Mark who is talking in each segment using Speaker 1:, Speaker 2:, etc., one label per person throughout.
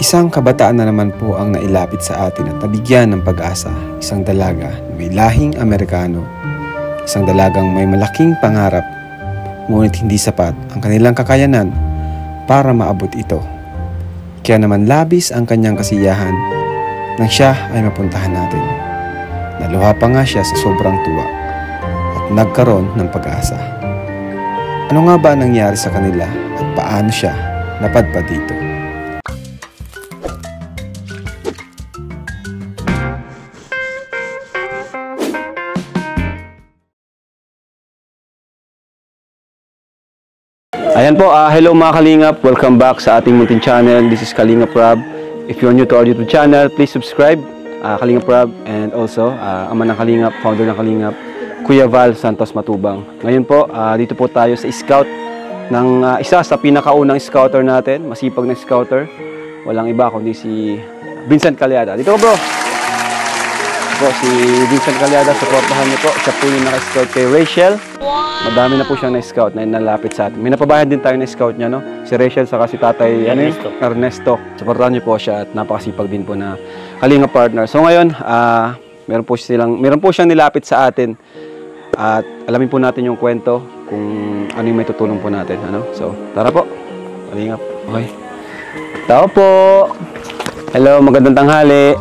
Speaker 1: Isang kabataan na naman po ang nailapit sa atin at nabigyan ng pag-asa. Isang dalaga na may lahing Amerikano. Isang dalagang may malaking pangarap, ngunit hindi sapat ang kanilang kakayanan para maabot ito. Kaya naman labis ang kanyang kasiyahan nang siya ay mapuntahan natin. Naluha pa nga siya sa sobrang tuwa at nagkaroon ng pag-asa. Ano nga ba nangyari sa kanila at paano siya napadpad dito?
Speaker 2: Ayan po, hello mga Kalingap, welcome back sa ating munting channel. This is Kalingap Rob. If you're new to our YouTube channel, please subscribe, Kalingap Rob, and also ama ng Kalingap, founder ng Kalingap, Kuya Val Santos Matubang. Ngayon po, dito po tayo sa scout ng isa sa pinakaunang scouter natin, masipag na scouter. Walang iba kundi si Vincent Calyada. Dito ko bro! Po, si Vincent Calyada, supportahan niyo po. Siya po yung naka-scout kay Rachel. Madami na po siyang na-scout na nalapit sa atin. May napabayan din tayo na-scout niya, no? Si Rachel saka si tatay Ernesto. Supportahan niyo po siya at napakasipag din po na Kalingap partner. So ngayon, meron po siyang nilapit sa atin. At alamin po natin yung kwento kung ano yung may tutulong po natin, ano? So, tara po. Kalingap. Okay. Tao po. Hello, magandang tanghali.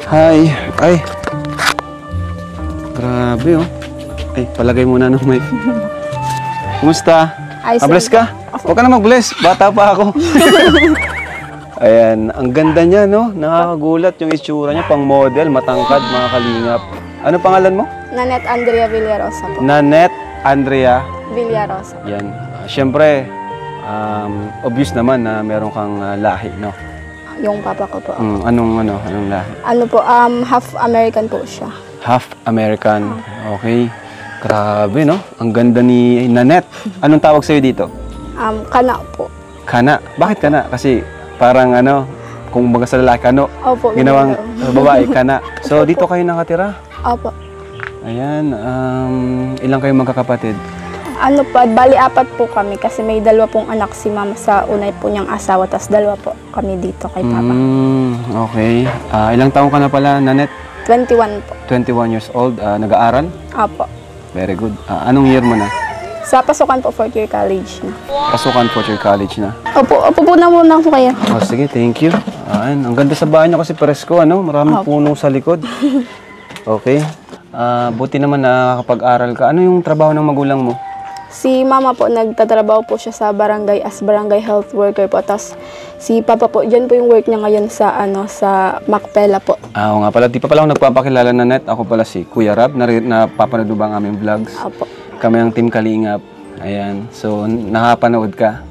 Speaker 2: Hi. Ay. Grabe, oh. Ay, palagay muna ng mic. Kumusta? Bless ka? Huwag ka na mag-bless. Bata pa ako. Ayan. Ang ganda niya, no? Nakakagulat yung itsura niya. Pang model, matangkad, mga Kalingap. Ano pangalan mo?
Speaker 3: Nanette Andrea Villarosa po.
Speaker 2: Nanette Andrea
Speaker 3: Villarosa.
Speaker 2: Yan. Siyempre, obvious naman na meron kang lahi, no?
Speaker 3: Yung papa ko po.
Speaker 2: Anong lahi?
Speaker 3: Ano po, half American po siya.
Speaker 2: Half American. Okay. Grabe, no? Ang ganda ni Nanette. Anong tawag sa'yo dito?
Speaker 3: Kana po.
Speaker 2: Kana. Bakit kana? Kasi parang kung baga sa lalaki,
Speaker 3: Opo.
Speaker 2: ginawang babae, kana. So, dito kayo nakatira?
Speaker 3: Opo.
Speaker 2: Ayan. Ilang kayo magkakapatid?
Speaker 3: Bali apat po kami kasi may dalawa pong anak si mama sa unay po niyang asawa, tapos dalawa po kami dito kay papa.
Speaker 2: Okay. Ilang taong ka na pala, Nanette?
Speaker 3: 21 po.
Speaker 2: 21 years old. Nag-aaral?
Speaker 3: Opo.
Speaker 2: Very good. Anong year mo na?
Speaker 3: Sa pasukan po, 4th year college na.
Speaker 2: Pasukan 4th year college na?
Speaker 3: Opo po na muna po kayo.
Speaker 2: Oh, sige, thank you. Ang ganda sa bahay niyo kasi presko, maraming puno sa likod. Okay. Buti naman nakakapag-aral ka. Ano yung trabaho ng magulang mo?
Speaker 3: Si mama po, nagtatrabaho po siya sa barangay as barangay health worker po. Tapos si papa po, dyan po yung work niya ngayon sa Macpela po.
Speaker 2: Oo nga pala, di pa pala ako nagpapakilala na Net. Ako pala si Kuya Rab, napapanood mo ba ang aming vlogs?
Speaker 3: Opo.
Speaker 2: Kami ang Team Kalingap. Ayan, so nakapanood ka?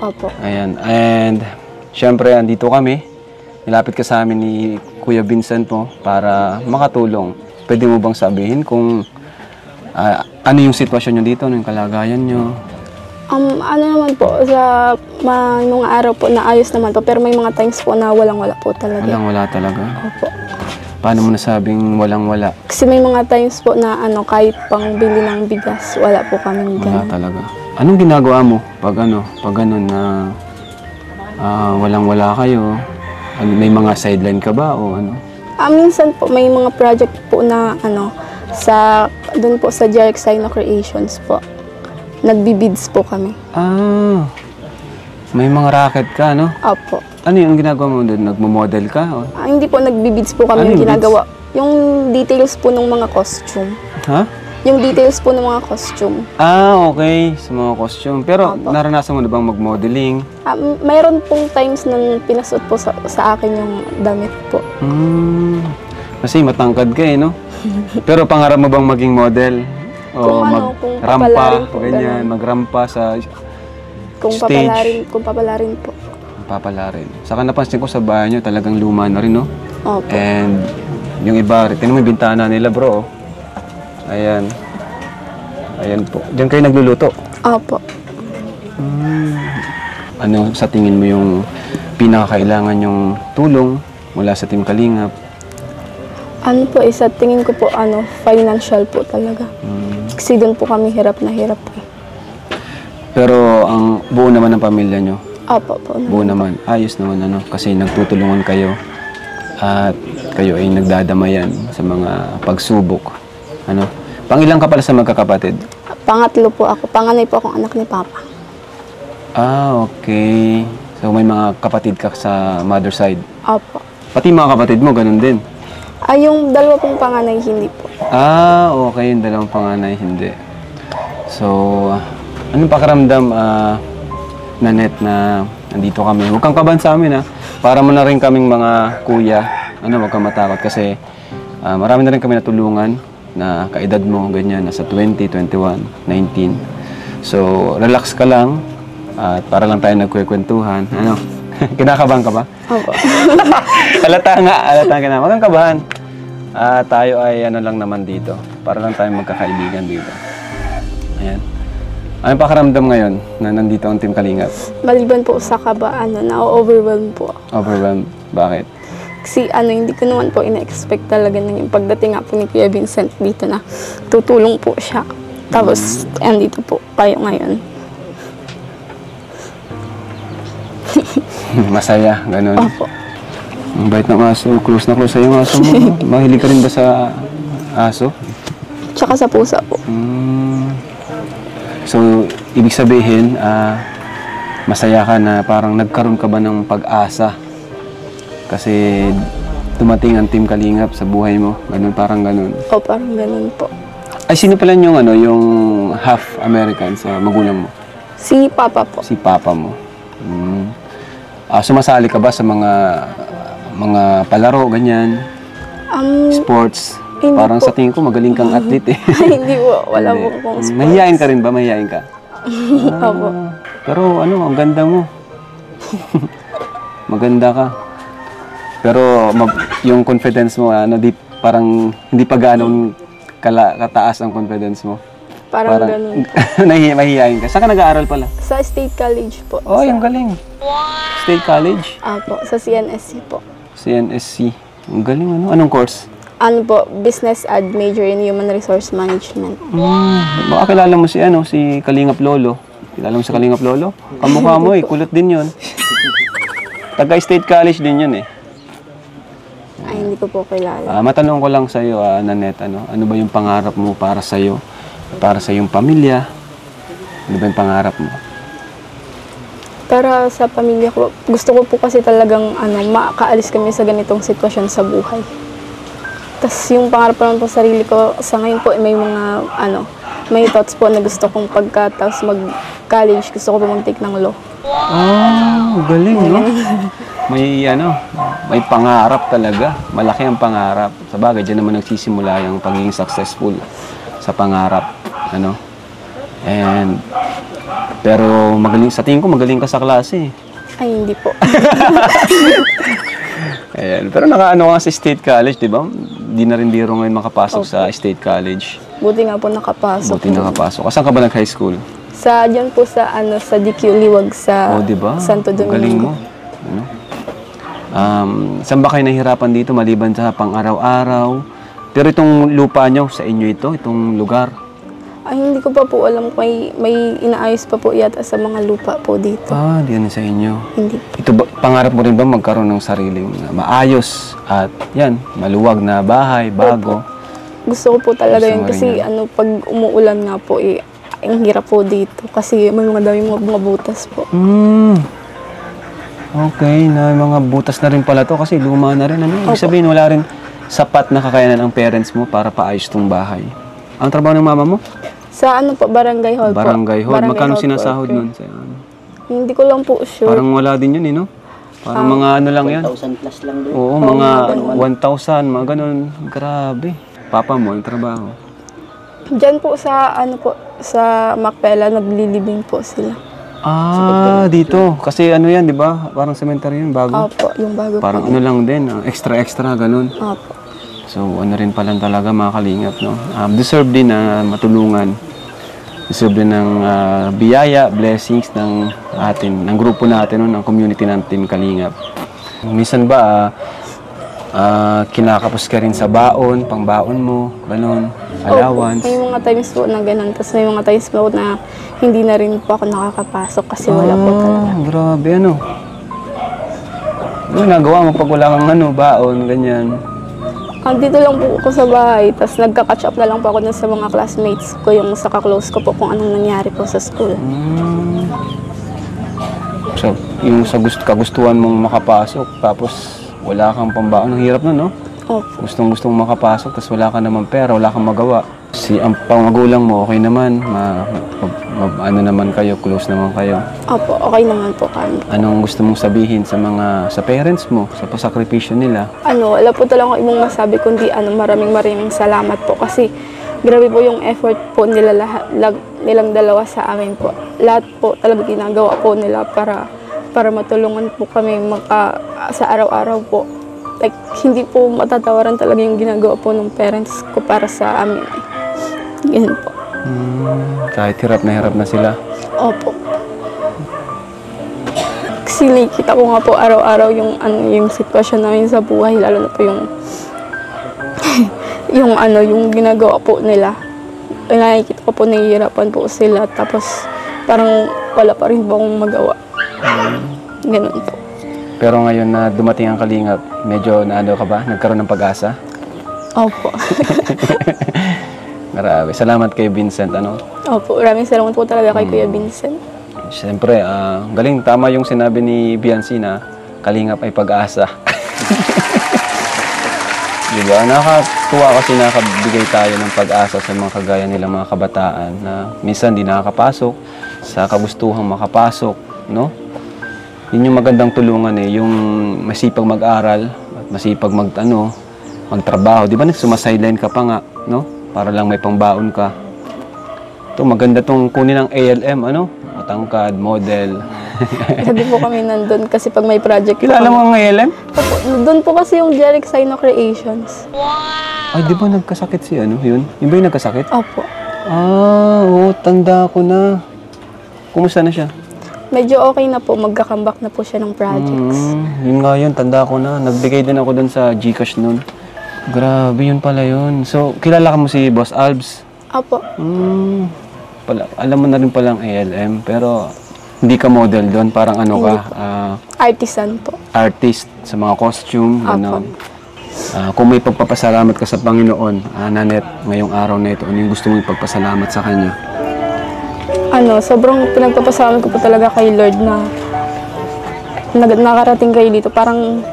Speaker 3: Opo.
Speaker 2: Ayan, and syempre andito kami. Nilapit ka sa amin ni Kuya Vincent mo para makatulong. Pwede mo bang sabihin kung ano yung sitwasyon nyo dito, ano yung kalagayan nyo?
Speaker 3: Ano naman po, sa mga araw po na ayos naman po, pero may mga times po na walang-wala po talaga.
Speaker 2: Walang-wala talaga?
Speaker 3: Opo.
Speaker 2: Paano mo nasabing walang-wala?
Speaker 3: Kasi may mga times po na kahit pang bili ng bigas, wala po kami ganun.
Speaker 2: Wala talaga. Anong ginagawa mo pag ganun na walang-wala kayo? May mga sideline ka ba o ano?
Speaker 3: Minsan po may mga project po na doon po sa Jarek Sino Creations po. Nagbibids po kami.
Speaker 2: May mga racket ka, no?
Speaker 3: Opo.
Speaker 2: Ano yung ginagawa mo doon? Nagmo-model ka?
Speaker 3: Hindi po, nagbibids po kami yung ginagawa. Yung details po ng mga costume.
Speaker 2: Ha?
Speaker 3: Yung details po ng mga costume.
Speaker 2: Okay. Sa mga costume. Pero naranasan mo na bang mag-modeling?
Speaker 3: Mayroon pong times na pinasuot po sa akin yung damit po.
Speaker 2: Kasi matangkad ka no? Pero pangarap mo bang maging model? O mag-rampa, ganyan, mag-rampa sa stage?
Speaker 3: Kung papalarin po.
Speaker 2: Papalarin. Saka napansin ko sa bahay nyo, talagang luma na rin, no?
Speaker 3: Opo.
Speaker 2: And yung iba, tingnan mo yung bintana nila, bro. Ayan. Ayan po. Diyan kayo nagluluto?
Speaker 3: Opo.
Speaker 2: Ano sa tingin mo yung pinakakailangan yung tulong mula sa Team Kalingap?
Speaker 3: Sa tingin ko po, financial po talaga. Kasi doon po kami hirap na hirap.
Speaker 2: Pero ang buo naman ng pamilya nyo,
Speaker 3: Opo po.
Speaker 2: Buo naman. Ayos naman ano, kasi nagtutulungan kayo at kayo ay nagdadamayan sa mga pagsubok. Ano? Pangilang ka pala sa magkakapatid?
Speaker 3: Pangatlo po ako. Panganay po akong anak ni Papa.
Speaker 2: Ah, okay. So may mga kapatid ka sa mother side.
Speaker 3: Opo.
Speaker 2: Pati mga kapatid mo, ganun din.
Speaker 3: Yung dalawa pong panganay, hindi po.
Speaker 2: Ah, okay. Yung dalawang panganay, hindi. So, anong pakiramdam, Nanette, na nandito kami? Huwag kang kabahan sa amin, ha? Para mo na rin kaming mga kuya. Huwag kang matakot kasi marami na rin kami natulungan na kaedad mo, ganyan, nasa 20, 21, 19. So, relax ka lang at para lang tayo nagkwekwentuhan. Ano? Kinakabahan ka ba?
Speaker 3: Opo.
Speaker 2: Halata ka na. Huwag kang kabahan. Tayo ay ano lang naman dito. Para lang tayo magkakaibigan dito. Ayan. Anong pakiramdam ngayon na nandito ang Team Kalingap?
Speaker 3: Maliban po sa kaba, na-overwhelm po.
Speaker 2: Overwhelmed? Bakit?
Speaker 3: Kasi hindi ko naman po ina-expect talaga na yung pagdating nga po ni Kuya Vincent dito na tutulong po siya. Tapos, andito po kayo ngayon.
Speaker 2: Masaya, ganun.
Speaker 3: Opo.
Speaker 2: Ang bait ng aso. Close na close sa'yo yung aso mo. Mahilig ka rin ba sa aso?
Speaker 3: Tsaka sa pusa po.
Speaker 2: So, ibig sabihin, masaya ka na parang nagkaroon ka ba ng pag-asa? Kasi dumating ang Team Kalingap sa buhay mo. Ganun, parang ganun.
Speaker 3: O, parang ganun po.
Speaker 2: Ay, sino pala yung half American sa magulang mo?
Speaker 3: Si Papa po.
Speaker 2: Si papa mo. Sumasali ka ba sa mga palaro, ganyan? Sports?
Speaker 3: Hindi
Speaker 2: Parang
Speaker 3: po.
Speaker 2: sa tingin ko, magaling kang athlete eh.
Speaker 3: Hindi po. Wala po
Speaker 2: Hindi.
Speaker 3: akong sports.
Speaker 2: Mahihain ka rin ba? Mahihain ka?
Speaker 3: Opo.
Speaker 2: Pero ang ganda mo. Maganda ka. Pero yung confidence mo, parang hindi pa ganong kataas ang confidence mo.
Speaker 3: Parang ganun po.
Speaker 2: Mahihain ka. Saan ka nag-aaral pala?
Speaker 3: Sa State College po.
Speaker 2: Oh, yung galing. State College?
Speaker 3: Opo. Sa CNSC po.
Speaker 2: CNSC. Ang galing ano? Anong course?
Speaker 3: Business Ad, major in Human Resource Management.
Speaker 2: Baka kilala mo si Kalingap Lolo. Kilala mo si Kalingap Lolo? Kamukha mo kulot din yun. Taga-State College din yun eh.
Speaker 3: Ay, hindi ko po kilala.
Speaker 2: Matanong ko lang sa iyo, Nanette, ano ba yung pangarap mo para sa iyo? Para sa iyong pamilya? Ano ba yung pangarap mo?
Speaker 3: Para sa pamilya ko, gusto ko po kasi talagang makaalis kami sa ganitong sitwasyon sa buhay. Tapos yung pangarap naman po sa sarili ko, sa ngayon po may mga may thoughts po na gusto kong pagkatapos mag-college, gusto ko po mag-take ng law.
Speaker 2: Galing, no? May pangarap talaga. Malaki ang pangarap. Sa bagay, dyan naman nagsisimula yung pagiging successful sa pangarap. Pero sa tingin ko magaling ka sa klase.
Speaker 3: Ay, hindi po.
Speaker 2: Ayan. Pero nakaano ka sa State College, di ba? Di na rin biro ngayon makapasok sa State College.
Speaker 3: Buti nga po nakapasok.
Speaker 2: Buti nakapasok. Saan ka ba nag-high school?
Speaker 3: Diyan po sa DQ Liwag sa
Speaker 2: diba?
Speaker 3: Santo Domingo.
Speaker 2: Galing mo. Saan ba kayo nahihirapan dito maliban sa pang-araw-araw? Pero itong lupa nyo, sa inyo itong lugar?
Speaker 3: Ay, hindi ko pa po alam kung may inaayos pa po yata sa mga lupa po dito.
Speaker 2: Di yan sa inyo.
Speaker 3: Hindi.
Speaker 2: Ito ba, pangarap mo rin ba magkaroon ng sariling maayos at maluwag na bahay, bago?
Speaker 3: Gusto ko po talaga
Speaker 2: Gusto
Speaker 3: yun
Speaker 2: mo rin
Speaker 3: kasi pag umuulan nga po ang hirap po dito kasi may mga dami mga butas po.
Speaker 2: Okay, mga butas na rin pala to kasi luma na rin. Ibig sabihin wala rin sapat na kakayanan ang parents mo para paayos tong bahay. Ang trabaho ng mama mo?
Speaker 3: Sa Barangay Hall po.
Speaker 2: Barangay Hall. Magkano
Speaker 3: Hall
Speaker 2: sinasahod
Speaker 3: worker.
Speaker 2: nun?
Speaker 3: Hindi ko lang po sure.
Speaker 2: Parang wala din yun no? Parang mga lang yan.
Speaker 4: 1,000 plus lang din.
Speaker 2: Oo, mga 1,000, mga ganun. Grabe. Papa mo, ang trabaho.
Speaker 3: Diyan po sa Macpela, naglilibing po sila.
Speaker 2: Dito. Kasi yan, di ba? Parang cemetery yun, bago.
Speaker 3: Opo, yung bago
Speaker 2: Parang
Speaker 3: po.
Speaker 2: lang din, extra, ganun.
Speaker 3: Opo.
Speaker 2: So, rin pala talaga mga kalingap, no? Deserve din na matulungan. Deserve din ng biyaya, blessings ng grupo natin, ng community ng Team Kalingap. Minsan ba, kinakapos ka rin sa baon, pang baon mo, ganun, allowance.
Speaker 3: May mga times po na ganun. Tapos may mga times po na hindi na rin po ako nakakapasok kasi wala po talaga.
Speaker 2: Grabe, ano? Ano nagawa mo pag wala kang baon, ganyan?
Speaker 3: Dito lang po ako sa bahay. Tapos nagka-catch up na lang po ako dun sa mga classmates ko, yung sa kaklose ko po kung anong nangyari po sa school.
Speaker 2: So, yung sa kagustuhan mong makapasok, tapos wala kang pambaon, ang hirap nun, no?
Speaker 3: Opo.
Speaker 2: Gustong makapasok, tapos wala ka naman pera, wala kang magawa. Ang pangagulang mo, okay naman, ano naman kayo, close naman kayo.
Speaker 3: Opo, okay naman po kami.
Speaker 2: Anong gusto mong sabihin sa parents mo, sa pasakripisyo nila?
Speaker 3: Wala po talaga akong ibang masabi kundi maraming salamat po kasi grabe po yung effort po nila nilang dalawa sa amin po. Lahat po talaga ginagawa po nila para matulungan po kami sa araw-araw po. Like, hindi po matatawaran talaga yung ginagawa po ng parents ko para sa amin. Ganun po.
Speaker 2: Kahit hirap na sila?
Speaker 3: Opo. Kasi nakikita ko nga po araw-araw yung sitwasyon namin sa buhay, lalo na po yung yung ginagawa po nila. Nakikita ko po nahihirapan po sila, tapos parang wala pa rin po akong magawa. Ganun po.
Speaker 2: Pero ngayon na dumating ang Kalingap, medyo ka ba? Nagkaroon ng pag-asa?
Speaker 3: Opo.
Speaker 2: Marami. Salamat kay Vincent, ano?
Speaker 3: Opo, maraming salamat po talaga kay Kuya Vincent.
Speaker 2: Siyempre, galing. Tama yung sinabi ni Biancy na Kalingap ay pag-asa. Diba? Nakakatuwa kasi nakabigay tayo ng pag-asa sa mga kagaya nilang mga kabataan na minsan di nakakapasok, sa kagustuhang makapasok, no? Yun yung magandang tulungan yung masipag mag-aral at masipag magtrabaho. Di ba sumasideline ka pa nga, no? Para lang may pangbaon ka. Ito, maganda tong kunin ng ALM, matangkad, model.
Speaker 3: Sabi po kami nandun kasi pag may project.
Speaker 2: Kilala mo ang ALM?
Speaker 3: Opo, doon po kasi yung Jeric Sino Creations.
Speaker 2: Ay, di ba nagkasakit si yun? Yun ba yung nagkasakit?
Speaker 3: Opo.
Speaker 2: Oo, tanda ko na. Kumusta na siya?
Speaker 3: Medyo okay na po, magka-comeback na po siya ng projects.
Speaker 2: Yun nga yun, tanda ko na. Nagbigay din ako dun sa Gcash nun. Grabe, yun pala yun. So, kilala ka mo si Boss Albs?
Speaker 3: Opo.
Speaker 2: Alam mo na rin palang ALM, pero hindi ka model doon. Parang
Speaker 3: Artisan po.
Speaker 2: Artist sa mga costume, gano'n.
Speaker 3: Opo.
Speaker 2: Kung may pagpapasalamat ka sa Panginoon, Nanet, ngayong araw na ito, ano yung gusto mong ipagpasalamat sa Kanya?
Speaker 3: Sobrang pinagpapasalamat ko po talaga kay Lord na nakarating kayo dito. Parang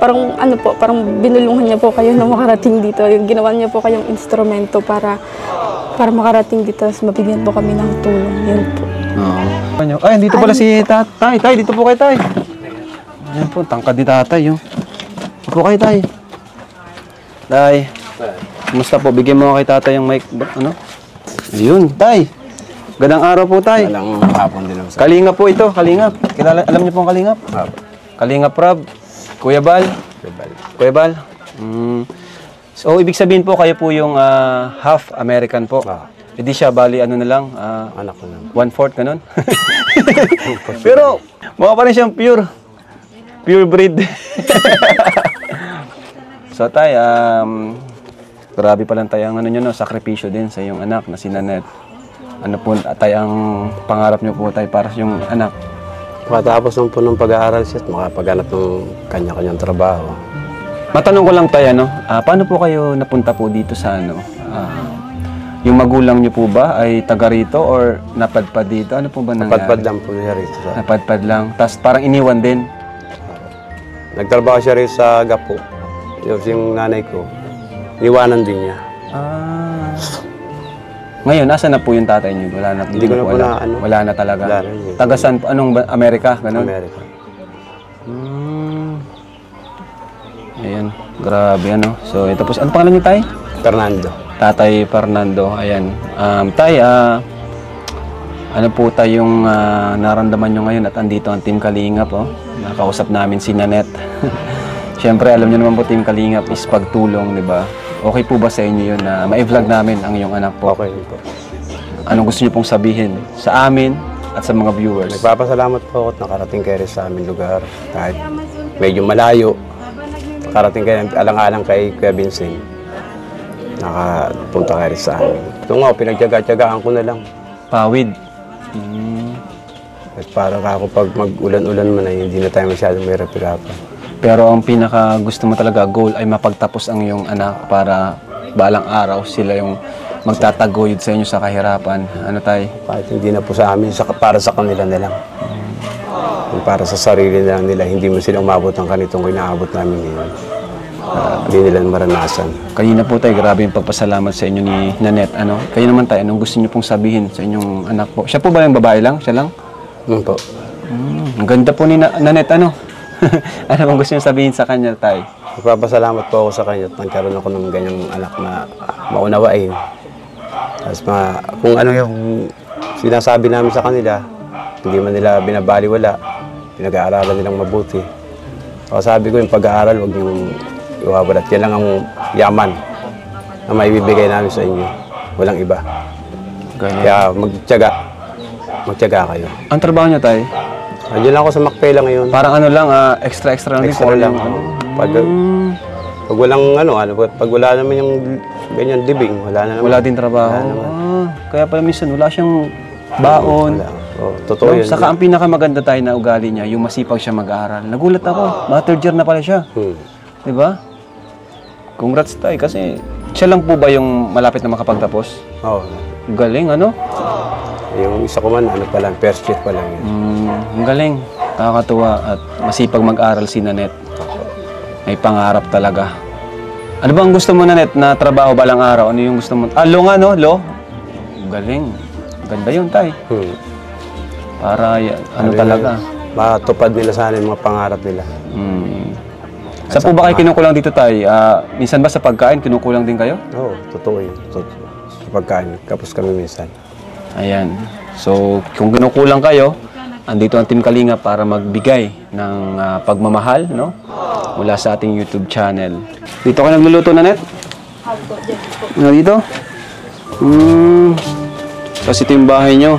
Speaker 3: binulungan niya po kayo na makarating dito. Yung ginawa niya po kayong instrumento para makarating dito, tapos mabigyan po kami ng tulong. Yun po.
Speaker 2: Ay, dito pala si Tatay. Tay, dito po kayo, Tay. Yan po, tangkad ni Tatay. Dito po kayo, Tay. Tay, kumusta po? Bigyan mo kay Tatay yung mic. Ayun, Tay. Gandang araw po, Tay.
Speaker 4: Walang hapon din ako sa...
Speaker 2: Kalingap po ito, Kalingap. Alam niyo po ang Kalingap? Kalingap Rob. Kuya Bal. Kuya Bal. So, ibig sabihin po, kayo po yung half American po. Hindi siya, bali, na lang.
Speaker 4: Anak ko lang.
Speaker 2: 1/4, ganun. Pero, mukha pa rin siyang pure breed. So, Tay, grabe palang tayo ang sakripisyo din sa iyong anak na si Nanet. Ano po, Tay, ang pangarap niyo po, Tay, para sa iyong anak?
Speaker 4: Matapos lang po ng pag-aaral siya at makapaganap ng kanya-kanyang trabaho.
Speaker 2: Matanong ko lang, Tay, paano po kayo napunta po dito sa yung magulang niyo po ba ay taga rito or napadpad dito? Ano po ba nangyari?
Speaker 4: Napadpad lang po siya rito.
Speaker 2: Napadpad lang. Tapos parang iniwan din?
Speaker 4: Nagtrabaho siya rito sa Gapo. Yung nanay ko, iwanan din niya.
Speaker 2: Ngayon, nasa na po yung tatay niyo? Wala na,
Speaker 4: Hindi ko na po
Speaker 2: alam.
Speaker 4: na,
Speaker 2: Wala na talaga?
Speaker 4: Wala na yun.
Speaker 2: Taga saan po? Anong Amerika? Ganun?
Speaker 4: Amerika.
Speaker 2: Ayan, grabe So, ito po, ano pangalan niyo, Tay?
Speaker 4: Fernando.
Speaker 2: Tatay Fernando, ayan. Tay, ano po tayong naramdaman nyo ngayon at andito ang Team Kalingap, Nakausap namin si Nanet. Siyempre, alam niyo naman po, Team Kalingap is pagtulong, di ba? Okay po ba sa inyo yun na ma-vlog namin ang iyong anak po?
Speaker 4: Okay po.
Speaker 2: Anong gusto niyo pong sabihin sa amin at sa mga viewers?
Speaker 4: Nagpapasalamat po ako at nakarating kayo rin sa aming lugar. Kahit medyo malayo. nakarating kayo alang-alang kay Kuya Vincent. Nakapunta kayo sa amin. Ito nga, pinagtyaga-tyagaan ko na lang.
Speaker 2: Pawid.
Speaker 4: At para ako pag mag-ulan-ulan man ay hindi na tayo masyadong may hirap-hirapan.
Speaker 2: Pero ang pinaka gusto mo talaga, goal, ay mapagtapos ang iyong anak para balang araw sila yung magtataguyod sa inyo sa kahirapan. Ano tay?
Speaker 4: Kahit hindi na po sa amin, para sa kanila na lang. Kung para sa sarili na lang nila, hindi mo sila umabot ng ganitong inaabot namin ngayon. Hindi nila maranasan.
Speaker 2: Kanina po tayo, grabe yung pagpasalamat sa inyo ni Nanette. Ano? Kayo naman tayo, anong gusto niyo pong sabihin sa inyong anak po? Siya po ba yung babae lang? Siya lang?
Speaker 4: Po.
Speaker 2: Ang ganda po ni Nanette, ano? Ano bang gusto niyo sabihin sa kanya, tay?
Speaker 4: Magpapasalamat po ako sa kanya at nagkaroon ako ng ganyang anak na maunawain. Tapos kung ano yung sinasabi namin sa kanila, hindi man nila binabaliwala, pinag-aaralan nilang mabuti. O sabi ko yung pag-aaral, huwag niyong iwawalat. Yan lang ang yaman na maibibigay namin sa inyo. Walang iba.
Speaker 2: Ganyan.
Speaker 4: Kaya magtiyaga kayo.
Speaker 2: Ang trabaho niyo, tay?
Speaker 4: Andiyan lang ako sa Macpela ngayon.
Speaker 2: Parang ano lang, extra lang.
Speaker 4: Extra lang. Pag walang pag wala naman yung ganyan dibing, wala na naman.
Speaker 2: Wala din trabaho.
Speaker 4: Wala naman.
Speaker 2: Kaya pala minsan wala siyang baon.
Speaker 4: Wala. Totoo yun.
Speaker 2: Saka ang pinakamaganda tayo na ugali niya, yung masipag siya mag-aaral. Nagulat ako, third year na pala siya. Diba? Congrats tayo kasi siya lang po ba yung malapit na makapagtapos?
Speaker 4: Oo.
Speaker 2: Galing, ano?
Speaker 4: Yung isa ko man, first year pa lang yun.
Speaker 2: Ang galing. Nakakatuwa at masipag mag-aral si Nanette. May pangarap talaga. Ano ba ang gusto mo, Nanette, na trabaho balang araw? Ano yung gusto mo? Lo nga, no? Lo? Galing. Ganda yun, tay. Para, talaga.
Speaker 4: Matupad nila sana yung mga pangarap nila.
Speaker 2: Saan po ba kayo kinukulang dito, tay? Minsan ba sa pagkain, kinukulang din kayo?
Speaker 4: Oo, totoo yun. Sa pagkain, kapos kami minsan.
Speaker 2: Ayan. So, kung kinukulang kayo, andito ang Team Kalinga para magbigay ng pagmamahal, no? Mula sa ating YouTube channel. Dito ka nagluluto, Nanette? Ano dito? Kasi ito yung bahay nyo.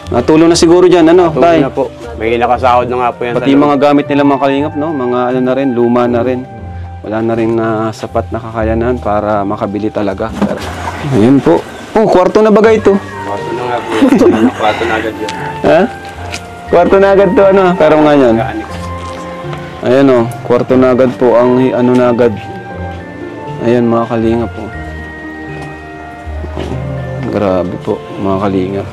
Speaker 2: Natulong na siguro dyan, ano, tay?
Speaker 4: Na po. May nakasahod na nga po yan.
Speaker 2: Pati yung mga gamit nila mga kalingap, no? Mga ano na rin, luma na rin. Wala na rin na sapat na kakayanan para makabili talaga. Ayan po. Oh, kwarto na bagay ito.
Speaker 4: Kwarto na nga po. Kwarto na agad yun.
Speaker 2: Ha? Kwarto na agad to, ano? Pero nga yan. Ayan o, kwarto na agad po ang ano na agad. Ayan mga kalingap po. Grabe po mga kalingap.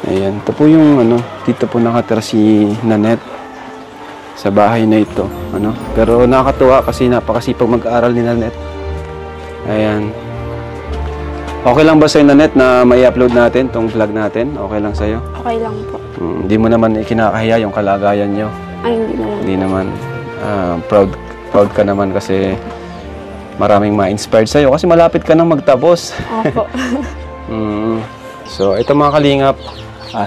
Speaker 2: Ayan, ito po yung ano, dito po nakatira si Nanette sa bahay na ito. Ano? Pero nakakatuwa kasi napakasipag mag-aaral ni Nanette. Ayan. Okay lang ba sa'yo, Nanette, na may upload natin tong vlog natin? Okay lang sa'yo?
Speaker 3: Okay lang po.
Speaker 2: Hindi mo naman ikinakahiya yung kalagayan nyo?
Speaker 3: Ay, hindi naman.
Speaker 2: Hindi naman. Proud ka naman kasi maraming ma-inspired sa'yo kasi malapit ka nang magtapos.
Speaker 3: Opo.
Speaker 2: So, ito mga kalingap,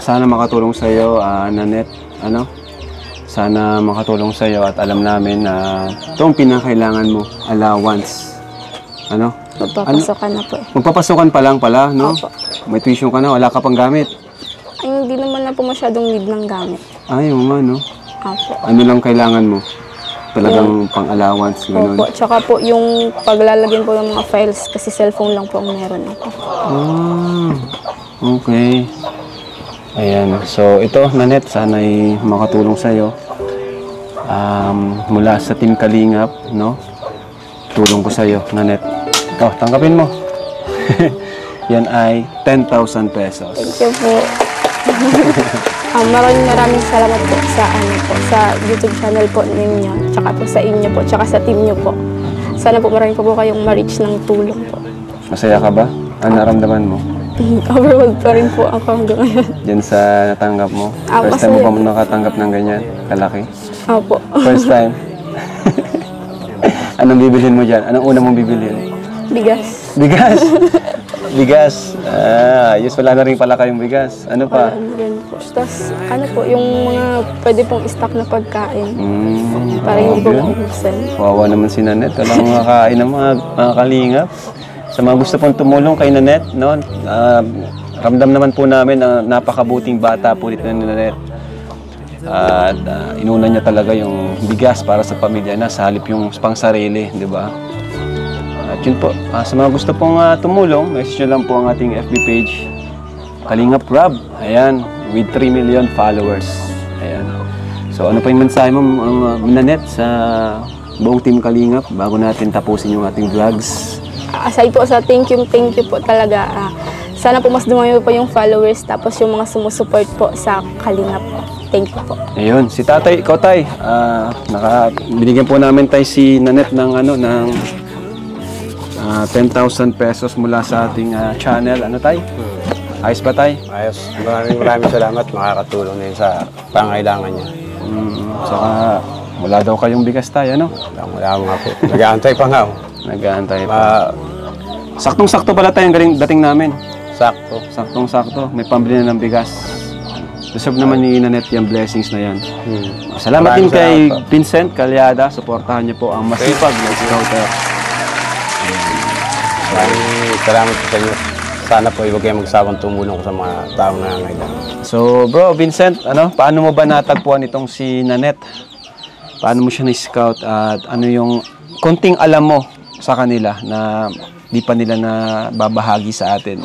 Speaker 2: sana makatulong sa'yo, Nanette, ano? Sana makatulong sa'yo at alam namin na itong pinakailangan mo, allowance. Ano?
Speaker 3: Magpapasokan na po.
Speaker 2: Magpapasokan pa lang pala, no?
Speaker 3: Opo.
Speaker 2: May tuition ka na, wala ka pang gamit.
Speaker 3: Ay, hindi naman na po masyadong need ng gamit.
Speaker 2: Ay, oo nga, no?
Speaker 3: Opo.
Speaker 2: Ano lang kailangan mo? Talagang pang-allowance, gano'n?
Speaker 3: Opo. Tsaka po yung paglalagyan po ng mga files kasi cellphone lang po ang meron ako.
Speaker 2: Okay. Ayan. So, ito, Nanette, sana'y makatulong sa'yo. Mula sa Team Kalingap, no? Tulong ko sa'yo, Nanette. Oh, tanggapin mo. Yan ay 10,000 pesos.
Speaker 3: Thank you po. Maraming salamat po sa YouTube channel po ninyo, tsaka po sa inyo po, tsaka sa team nyo po. Sana po marami po kayong ma-reach ng tulong po.
Speaker 2: Masaya ka ba? Ano naramdaman mo?
Speaker 3: Overwhelmed pa rin po ako hanggang ngayon.
Speaker 2: Diyan sa natanggap mo? First time mo ba nakatanggap ng ganyan? Kalaki?
Speaker 3: Opo.
Speaker 2: First time? Anong bibilhin mo dyan? Anong una mong bibilhin?
Speaker 3: Bigas.
Speaker 2: Bigas? Bigas. Ayos, wala na rin pala kayong bigas. Ano pa?
Speaker 3: Tapos, ano po, yung mga pwede pong stock na pagkain. Para hindi po maubusan.
Speaker 2: Wawa naman si Nanette. Walang makakain ng mga kalingap. Sa mga gusto pong tumulong kay Nanette, no? Ramdam naman po namin na napakabuting bata po dito ni Nanette. At inuna niya talaga yung bigas para sa pamilya na sa halip yung pang sarili, di ba? At yun po, sa mga gusto pong tumulong, message nyo lang po ang ating FB page, Kalingap Rob. Ayan, with 3 million followers. Ayan. So ano pa yung mensahe mo, Nanette, sa buong Team Kalingap bago natin tapusin yung ating vlogs?
Speaker 3: Aside po sa thank you po talaga. Sana po mas dumami po yung followers tapos yung mga sumusuport po sa Kalingap. Thank you po.
Speaker 2: Ayun, si Tatay, ikaw Tay, binigyan po namin Tay si Nanette ng 10,000 pesos mula sa ating channel. Ano Tay? Ayos ba Tay?
Speaker 4: Ayos. Maraming salamat. Makakatulong na yun sa pangailangan niya.
Speaker 2: Saka wala daw kayong bigas Tay, ano?
Speaker 4: Wala nga po. Nag-aantay pa nga.
Speaker 2: Nag-aantay pa. Saktong-sakto pala Tay ang dating namin.
Speaker 4: Sakto.
Speaker 2: Saktong-sakto. May pambili na ng bigas. Deserve naman ni Nanette yung blessings na yan. Salamat din kay Vincent Calyada. Suportahan niyo po ang masipag na scouter.
Speaker 4: Salamat po sa inyo. Sana po huwag kayong magsawang tumulong sa mga taong nangangailangan.
Speaker 2: So bro, Vincent, paano mo ba natagpuan itong si Nanette? Paano mo siya na-scout at ano yung konting alam mo sa kanila na di pa nila na babahagi sa atin?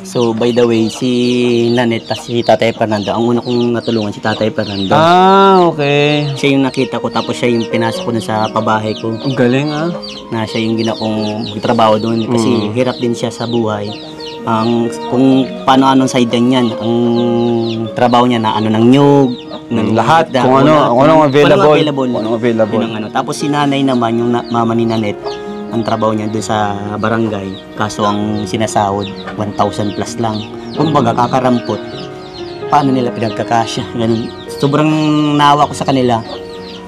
Speaker 5: So, by the way, si Nanette at si Tatay Fernando, ang una kong natulungan si Tatay Fernando.
Speaker 2: Ah, okay.
Speaker 5: Siya yung nakita ko, tapos siya yung pinasok ko sa pabahay ko.
Speaker 2: Ang galing
Speaker 5: Na siya yung ginakong trabaho doon kasi hirap din siya sa buhay. Kung paano-anong side yan, ang trabaho niya na ng nyug, ng
Speaker 2: lahat, kung anong available.
Speaker 5: Tapos si nanay naman, yung mama ni Nanette, ang trabaho niya doon sa barangay, kaso ang sinasahod 1,000 plus lang. Kumbaga kakarampot, paano nila pinagkakasya, ganun. Sobrang naawa ko sa kanila,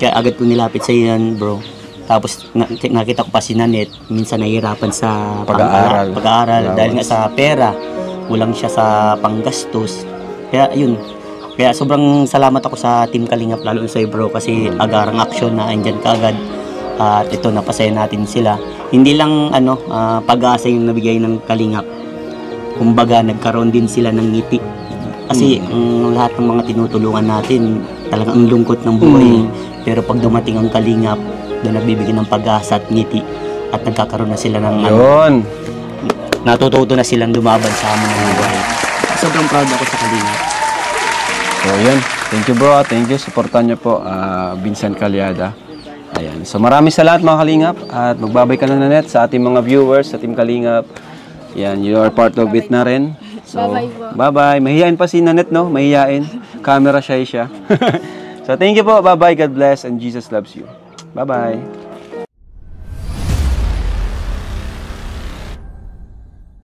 Speaker 5: kaya agad ko nilapit sa yan, bro. Tapos nakita ko pa si Nanette, minsan nahihirapan sa pag-aaral dahil nga sa pera, kulang siya sa panggastos. Kaya yun, kaya sobrang salamat ako sa Team Kalingap, lalo sa bro, kasi agarang action na andyan ka agad. At ito, napasaya natin sila. Hindi lang pag-asa yung nabigay ng Kalingap. Kumbaga, nagkaroon din sila ng ngiti. Kasi lahat ng mga tinutulungan natin, talagang ang lungkot ng buhay. Pero pag dumating ang Kalingap, doon nagbibigay ng pag-asa at ngiti. At nagkakaroon na sila ng natututo na silang lumaban sa amon ng buhay. Sobrang proud ako sa Kalingap.
Speaker 2: So, yun. Thank you bro. Thank you. Supportan niyo po Vincent Calyada. Ayan. So maraming salamat mga Kalingap at magbabay ka na Nanette sa ating mga viewers sa Team Kalingap. Yan, you are part of it na rin. So, bye-bye. Mahihain pa si Nanette, no? Mahihain. Camera shy siya. So thank you po. Bye-bye. God bless and Jesus loves you. Bye-bye.